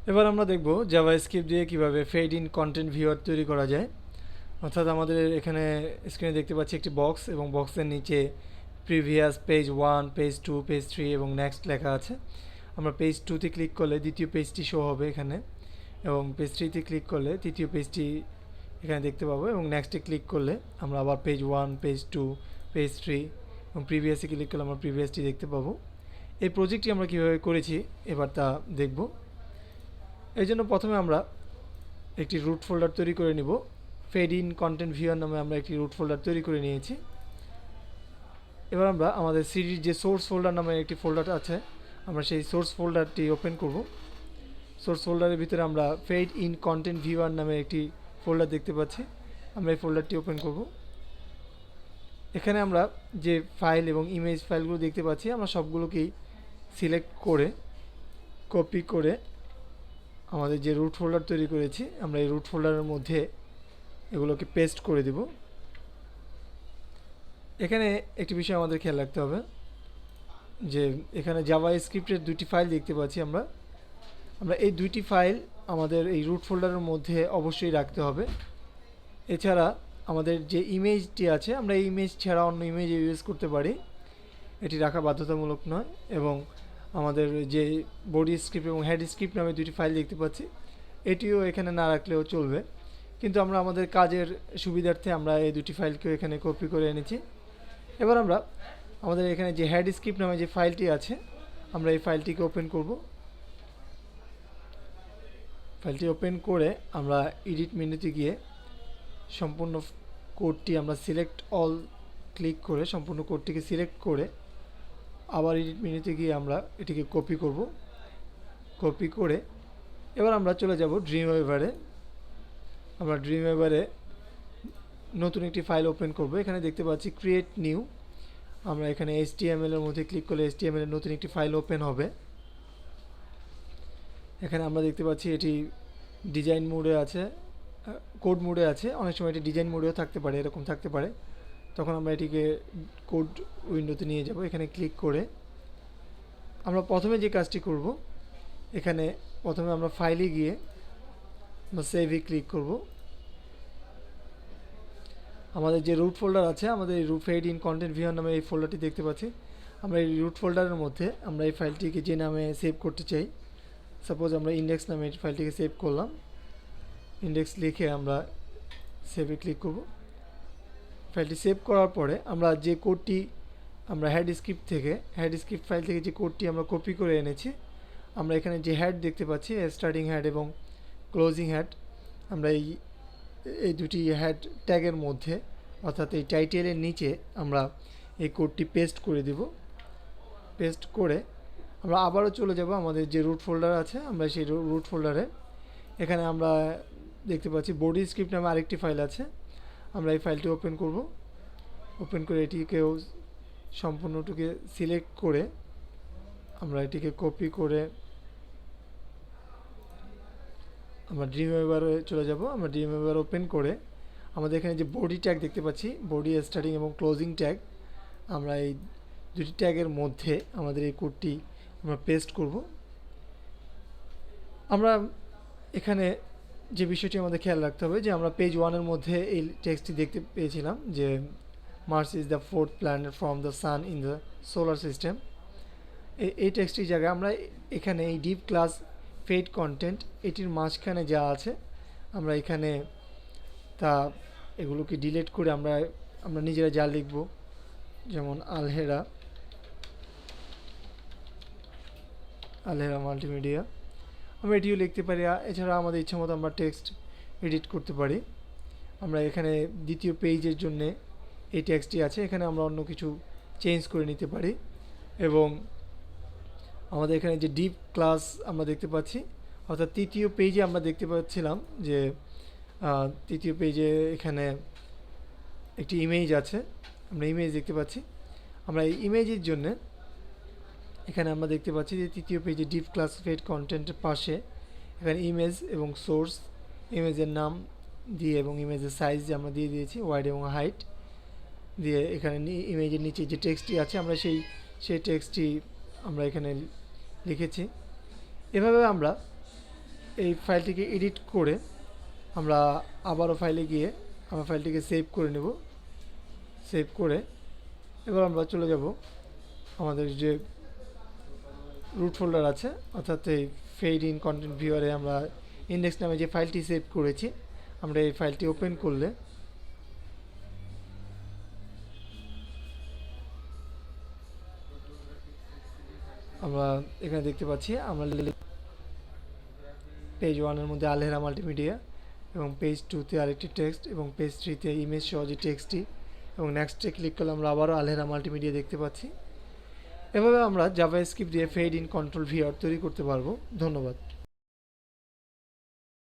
এবার আমরা দেখব জাভাস্ক্রিপ্ট দিয়ে কিভাবে ফেড ইন কন্টেন্ট ভিউয়ার তৈরি করা যায়। অর্থাৎ আমাদের এখানে স্ক্রিনে দেখতে পাচ্ছি একটি বক্স এবং বক্সের নিচে প্রিভিয়াস পেজ 1, পেজ 2, পেজ 3 এবং নেক্সট লেখা আছে। আমরা পেজ 2তে ক্লিক করলে দ্বিতীয় পেজটি শো হবে এখানে, এবং পেজ 3তে ক্লিক করলে তৃতীয় পেজটি এখানে দেখতে পাবো, এবং নেক্সটে ক্লিক করলে আমরা আবার পেজ 1, পেজ 2, পেজ 3 এবং প্রিভিয়াসে ক্লিক করলে আমরা প্রিভিয়াসটি দেখতে পাবো। এই প্রজেক্টটি আমরা কীভাবে করেছি এবার তা দেখব। এই জন্য প্রথমে আমরা একটি রুট ফোল্ডার তৈরি করে নিব। ফেড ইন কন্টেন্ট ভিউয়ার নামে আমরা একটি রুট ফোল্ডার তৈরি করে নিয়েছি। এবার আমরা আমাদের সিডির যে সোর্স ফোল্ডার নামে একটি ফোল্ডার আছে, আমরা সেই সোর্স ফোল্ডারটি ওপেন করব। সোর্স ফোল্ডারের ভিতরে আমরা ফেড ইন কন্টেন্ট ভিউয়ার নামে একটি ফোল্ডার দেখতে পাচ্ছি। আমরা এই ফোল্ডারটি ওপেন করব। এখানে আমরা যে ফাইল এবং ইমেজ ফাইলগুলো দেখতে পাচ্ছি, আমরা সবগুলোকেই সিলেক্ট করে কপি করে আমাদের যে রুট ফোল্ডার তৈরি করেছি, আমরা এই রুট ফোল্ডারের মধ্যে এগুলোকে পেস্ট করে দেব। এখানে একটি বিষয় আমাদের খেয়াল রাখতে হবে যে এখানে জাভা স্ক্রিপ্টের দুটি ফাইল দেখতে পাচ্ছি আমরা এই দুইটি ফাইল আমাদের এই রুট ফোল্ডারের মধ্যে অবশ্যই রাখতে হবে। এছাড়া আমাদের যে ইমেজটি আছে, আমরা এই ইমেজ ছাড়া অন্য ইমেজ ইউজ করতে পারি, এটি রাখা বাধ্যতামূলক নয়। এবং আমাদের যে বডি স্ক্রিপ্ট এবং হেড স্ক্রিপ্ট নামে দুটি ফাইল দেখতে পাচ্ছি, এটিও এখানে না রাখলেও চলবে, কিন্তু আমরা আমাদের কাজের সুবিধার্থে আমরা এই দুটি ফাইলকেও এখানে কপি করে এনেছি। এবার আমরা আমাদের এখানে যে হেড স্ক্রিপ্ট নামে যে ফাইলটি আছে, আমরা এই ফাইলটিকে ওপেন করব। ফাইলটি ওপেন করে আমরা এডিট মেনুতে গিয়ে সম্পূর্ণ কোডটি আমরা সিলেক্ট অল ক্লিক করে সম্পূর্ণ কোডটিকে সিলেক্ট করে আবার এডিট মেনুতে গিয়ে আমরা এটিকে কপি করব। কপি করে এবার আমরা চলে যাব ড্রিমওয়েভারে। আমরা ড্রিমওয়েভারে নতুন একটি ফাইল ওপেন করব। এখানে দেখতে পাচ্ছি ক্রিয়েট নিউ। আমরা এখানে HTML এর মধ্যে ক্লিক করলে HTML এর নতুন একটি ফাইল ওপেন হবে। এখানে আমরা দেখতে পাচ্ছি এটি ডিজাইন মোডে আছে, কোড মোডে আছে। অনেক সময় এটি ডিজাইন মোডেও থাকতে পারে, এরকম থাকতে পারে। তখন আমরা এটিকে কোড উইন্ডোতে নিয়ে যাব। এখানে ক্লিক করে আমরা প্রথমে যে কাজটি করব, এখানে প্রথমে আমরা ফাইলে গিয়ে আমরা সেভে ক্লিক করব। আমাদের যে রুট ফোল্ডার আছে, আমাদের এই ফেড ইন কন্টেন্ট ভিউয়ার নামে এই ফোল্ডারটি দেখতে পাচ্ছি। আমরা এই রুট ফোল্ডারের মধ্যে আমরা এই ফাইলটিকে যে নামে সেভ করতে চাই, সাপোজ আমরা ইন্ডেক্স নামে এই ফাইলটিকে সেভ করলাম। ইন্ডেক্স লিখে আমরা সেভে ক্লিক করব। ফাইলটি সেভ করার পরে আমরা যে কোডটি আমরা হেড স্ক্রিপ্ট ফাইল থেকে যে কোডটি আমরা কপি করে এনেছি, আমরা এখানে যে হেড দেখতে পাচ্ছি, স্টার্টিং হেড এবং ক্লোজিং হেড, আমরা এই দুটি হেড ট্যাগের মধ্যে, অর্থাৎ এই টাইটেলের নিচে আমরা এই কোডটি পেস্ট করে দেব। পেস্ট করে আমরা আবারও চলে যাব আমাদের যে রুট ফোল্ডার আছে, আমরা সেই রুট ফোল্ডারে এখানে আমরা দেখতে পাচ্ছি বডি স্ক্রিপ্ট নামে আরেকটি ফাইল আছে। আমরা এই ফাইলটি ওপেন করব। ওপেন করে এটিকেও সম্পূর্ণটুকে সিলেক্ট করে আমরা এটিকে কপি করে আমরা ড্রিমওয়েভারে চলে যাব। আমরা ড্রিমওয়েভার ওপেন করে আমাদের এখানে যে বডি ট্যাগ দেখতে পাচ্ছি, বডি স্টার্টিং এবং ক্লোজিং ট্যাগ, আমরা এই দুটি ট্যাগের মধ্যে আমাদের এই কোডটি আমরা পেস্ট করব। আমরা এখানে যে বিষয়টি আমাদের খেয়াল রাখতে হবে যে আমরা পেজ 1-এর মধ্যে এই টেক্সটটি দেখতে পেয়েছিলাম যে Mars is the fourth planet from the sun in the solar system. এই টেক্সটির জায়গায় আমরা এখানে এই ডিপ ক্লাস ফেড কন্টেন্ট এটির মাঝখানে যা আছে, আমরা এখানে তা এগুলোকে ডিলিট করে আমরা নিজেরা যা লিখব, যেমন আলহেরা মাল্টিমিডিয়া, আমরা এটিও লিখতে পারি। এছাড়া আমাদের ইচ্ছা মতো আমরা টেক্সট এডিট করতে পারি। আমরা এখানে দ্বিতীয় পেজের জন্যে এই টেক্সটটি আছে, এখানে আমরা অন্য কিছু চেঞ্জ করে নিতে পারি। এবং আমাদের এখানে যে ডিপ ক্লাস আমরা দেখতে পাচ্ছি, অর্থাৎ তৃতীয় পেজে আমরা দেখতে পাচ্ছিলাম যে তৃতীয় পেজে এখানে একটি ইমেজ আছে, আমরা ইমেজ দেখতে পাচ্ছি। আমরা এই ইমেজের জন্য এখানে আমরা দেখতে পাচ্ছি যে তৃতীয় পেজে ডিপ ক্লাস ফেড কন্টেন্টের পাশে এখানে ইমেজ এবং সোর্স, ইমেজের নাম দিয়ে এবং ইমেজের সাইজ আমরা দিয়ে দিয়েছি, ওয়াইড এবং হাইট দিয়ে। এখানে ইমেজের নিচে যে টেক্সটটি আছে, আমরা সেই টেক্সটটি আমরা এখানে লিখেছি। এভাবে আমরা এই ফাইলটিকে এডিট করে আমরা আবারও ফাইলে গিয়ে আমরা ফাইলটিকে সেভ করে নেব। সেভ করে এবার আমরা চলে যাব আমাদের যে রুট ফোল্ডার আছে, অর্থাৎ এই ফেড ইন কন্টেন্ট ভিউয়ারে আমরা ইন্ডেক্স নামে যে ফাইলটি সেভ করেছি, আমরা এই ফাইলটি ওপেন করলে আমরা এখানে দেখতে পাচ্ছি আমরা পেজ 1-এর মধ্যে আলহেরা মাল্টিমিডিয়া, এবং পেজ 2-তে আরেকটি টেক্সট, এবং পেজ 3-তে ইমেজ সহ যে টেক্সটটি, এবং নেক্সটে ক্লিক করলে আমরা আবারও আলহেরা মাল্টিমিডিয়া দেখতে পাচ্ছি। এভাবে আমরা জাভাস্ক্রিপ্ট দিয়ে ফেড ইন কন্ট্রোল ভিউয়ার তৈরি করতে পারবো। ধন্যবাদ।